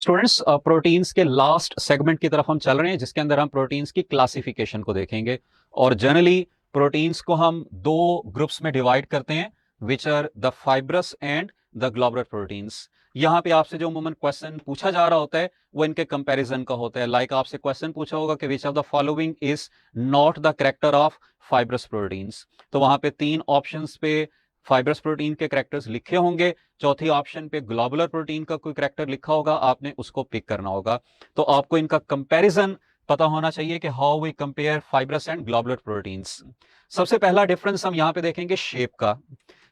Students, proteins के last segment की तरफ हम चल रहे हैं जिसके अंदर हम प्रोटीन्स की क्लासिफिकेशन को देखेंगे। और जनरली प्रोटीन्स को हम दो ग्रुप्स में डिवाइड करते हैं, which are the fibrous and the globular proteins. यहाँ पे आपसे जो अमूमन क्वेश्चन पूछा जा रहा होता है वो इनके कंपैरिजन का होता है। लाइक आपसे क्वेश्चन पूछा होगा कि which of the following is not the character of fibrous proteins, तो वहां पे तीन ऑप्शंस पे फाइब्रस प्रोटीन के कैरेक्टर्स लिखे होंगे, चौथी ऑप्शन पे ग्लोबुलर प्रोटीन का कोई कैरेक्टर लिखा होगा, आपने उसको पिक करना होगा। तो आपको इनका कंपैरिजन पता होना चाहिए कि how we compare fibrous and globular proteins. सबसे पहला डिफरेंस हम यहां पे देखेंगे शेप का।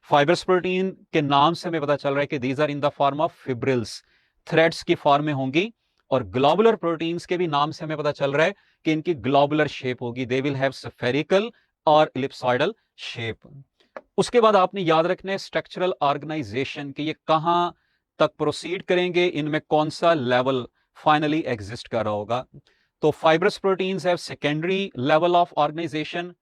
फाइब्रस प्रोटीन के नाम से हमें पता चल रहा है कि these are in the form of fibrils, threads की फॉर्म में होंगी। और ग्लोबुलर प्रोटीन्स के भी नाम से हमें पता चल रहा है कि इनकी ग्लोबुलर शेप होगी, दे विल हैव स्फेरिकल और इलिप्सॉइडल शेप। उसके बाद आपने याद रखना है स्ट्रक्चरल ऑर्गेनाइजेशन कि ये कहां तक प्रोसीड करेंगे, इनमें कौन सा लेवल फाइनली एग्जिस्ट कर रहा होगा। तो fibrous proteins have secondary level of organisation,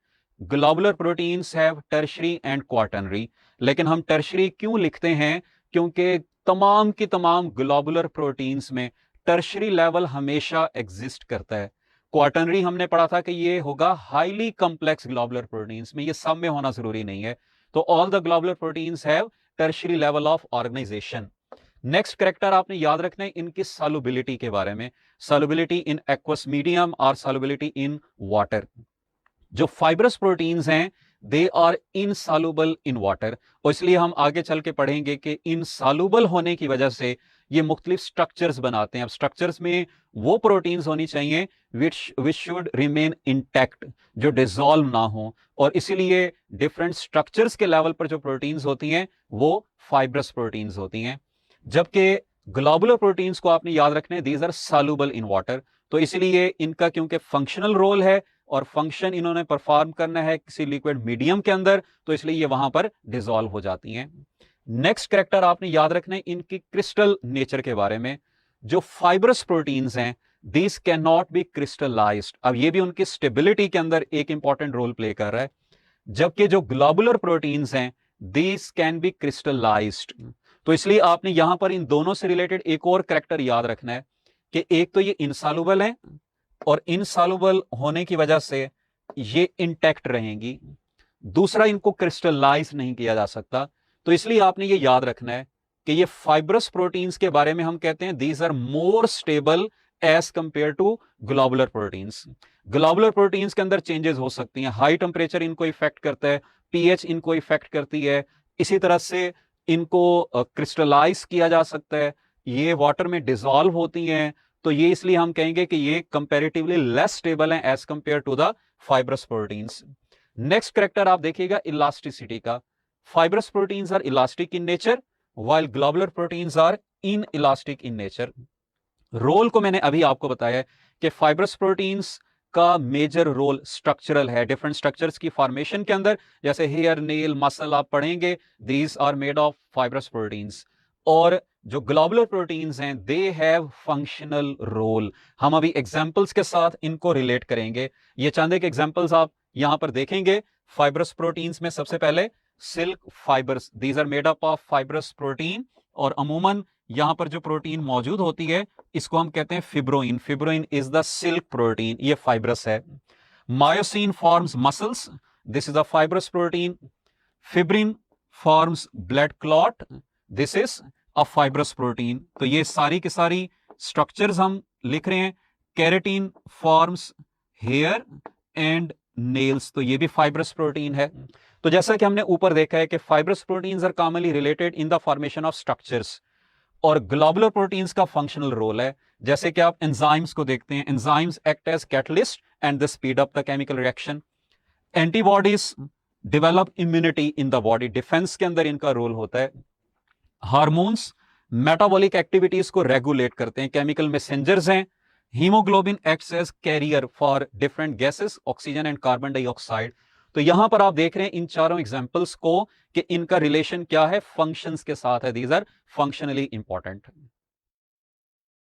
globular proteins have tertiary and quaternary. लेकिन हम टर्शरी क्यों लिखते हैं? क्योंकि तमाम की तमाम ग्लोबुलर प्रोटीन्स में टर्शरी लेवल हमेशा एग्जिस्ट करता है। क्वार्टनरी हमने पढ़ा था कि ये होगा हाईली कॉम्प्लेक्स ग्लोबुलर प्रोटीन्स में, ये सब में होना जरूरी नहीं है। तो all the globular proteins have tertiary level of organisation. Next character आपने याद रखना है इनकी सॉल्युबिलिटी के बारे में, सॉल्युबिलिटी इन एक्वस मीडियम और सॉल्युबिलिटी इन वाटर। जो फाइब्रस प्रोटीन्स हैं they are insoluble in water, और इसलिए हम आगे चल के पढ़ेंगे कि इनसॉल्युबल होने की वजह से ये मुख्तलिफ स्ट्रक्चर्स बनाते हैं। अब स्ट्रक्चर्स में वो प्रोटीन्स होनी चाहिए विच शुड रिमेन इंटैक्ट, जो डिसॉल्व ना हो, और इसीलिए डिफरेंट स्ट्रक्चर्स के लेवल पर जो प्रोटीन्स होती हैं वो फाइब्रस प्रोटीन्स होती हैं। जबकि ग्लोबुलर प्रोटीन्स को आपने याद रखना है these are soluble in water, तो इसलिए इनका क्योंकि फंक्शनल रोल है और फंक्शन इन्होंने परफॉर्म करना है किसी लिक्विड मीडियम के अंदर, तो इसलिए ये वहां पर डिसॉल्व हो जाती हैं। नेक्स्ट कैरेक्टर आपने याद रखना है इनकी क्रिस्टल नेचर के बारे में। जो फाइब्रस प्रोटीन्स हैं these can not be crystallised, अब ये भी उनकी स्टेबिलिटी के अंदर एक इंपॉर्टेंट रोल प्ले कर रहा है। जबकि जो ग्लोबुलर प्रोटीन्स हैं दीज कैन बी क्रिस्टलाइज्ड। तो इसलिए आपने यहां पर इन दोनों से रिलेटेड एक और कैरेक्टर याद रखना है कि एक तो ये इनसॉल्युबल है और इनसॉल्युबल होने की वजह से ये इंटैक्ट रहेंगी, दूसरा इनको क्रिस्टलाइज नहीं किया जा सकता। तो इसलिए आपने ये याद रखना है कि ये फाइब्रस प्रोटीन्स के बारे में हम कहते हैं these are more stable as compare to globular proteins. Globular proteins के अंदर चेंजेस हो सकती हैं, हाई टेम्परेचर इनको इफेक्ट करता है, पीएच इनको इफेक्ट करती है, इसी तरह से इनको क्रिस्टलाइज किया जा सकता है, ये वाटर में डिसॉल्व होती हैं। तो ये इसलिए हम कहेंगे कि ये कंपैरेटिवली लेस स्टेबल हैं as compare to the fibrous proteins. Next character आप देखिएगा इलास्टिसिटी का। Fibrous proteins are elastic in nature while globular proteins are inelastic in nature. Role को मैंने अभी आपको बताया कि फाइब्रस प्रोटीन्स का मेजर रोल स्ट्रक्चरल है, डिफरेंट स्ट्रक्चर्स की फॉर्मेशन के अंदर, जैसे हेयर, नेल, मसल आप पढ़ेंगे, these are made of fibrous proteins. और जो ग्लोबुलर प्रोटीन्स हैं दे हैव फंक्शनल रोल। हम अभी एग्जांपल्स के साथ इनको रिलेट करेंगे। ये चंद एक एग्जांपल्स आप यहां पर देखेंगे। फाइब्रस प्रोटीन्स में सबसे पहले silk fibres, these are made up of fibrous protein, और अमूमन यहां पर जो प्रोटीन मौजूद होती है इसको हम कहते हैं फिब्रोइन। फिब्रोइन इज द सिल्क प्रोटीन, ये फाइब्रस है। Myosin forms muscles, this is a fibrous protein. Fibrin forms blood clot, this is a fibrous protein. तो ये सारी की सारी स्ट्रक्चर्स हम लिख रहे हैं। Keratin forms hair and nails, तो ये भी फाइब्रस प्रोटीन है। तो जैसा कि हमने ऊपर देखा है कि fibrous proteins are commonly related in the formation of structures, और ग्लोबुलर प्रोटीन्स का फंक्शनल रोल है। जैसे कि आप एंजाइम्स को देखते हैं, enzymes act as catalyst and they speed up the chemical reaction. Antibodies develop immunity in the body, defence के अंदर इनका रोल होता है। हार्मोन्स मेटाबॉलिक एक्टिविटीज को रेगुलेट करते हैं, केमिकल मैसेंजर्स हैं। Haemoglobin acts as carrier for different gases, oxygen and carbon dioxide. तो यहां पर आप देख रहे हैं इन चारों एग्जांपल्स को कि इनका रिलेशन क्या है, फंक्शंस के साथ है, दीज आर फंक्शनली इंपॉर्टेंट।